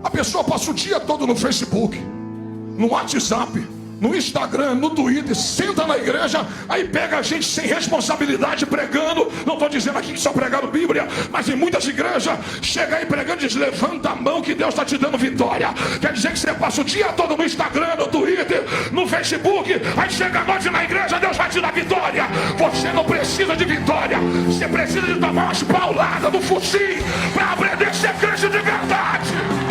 A pessoa passa o dia todo no Facebook, no WhatsApp, no Instagram, no Twitter, senta na igreja, aí pega a gente sem responsabilidade pregando. Não estou dizendo aqui que só pregaram Bíblia, mas em muitas igrejas chega aí pregando e diz: levanta a mão que Deus está te dando vitória. Quer dizer que você passa o dia todo no Instagram, no Twitter, no Facebook, aí chega a noite na igreja, Deus vai te dar vitória. Você não precisa de vitória, você precisa de tomar umas pauladas no focinho para aprender a ser crente de verdade.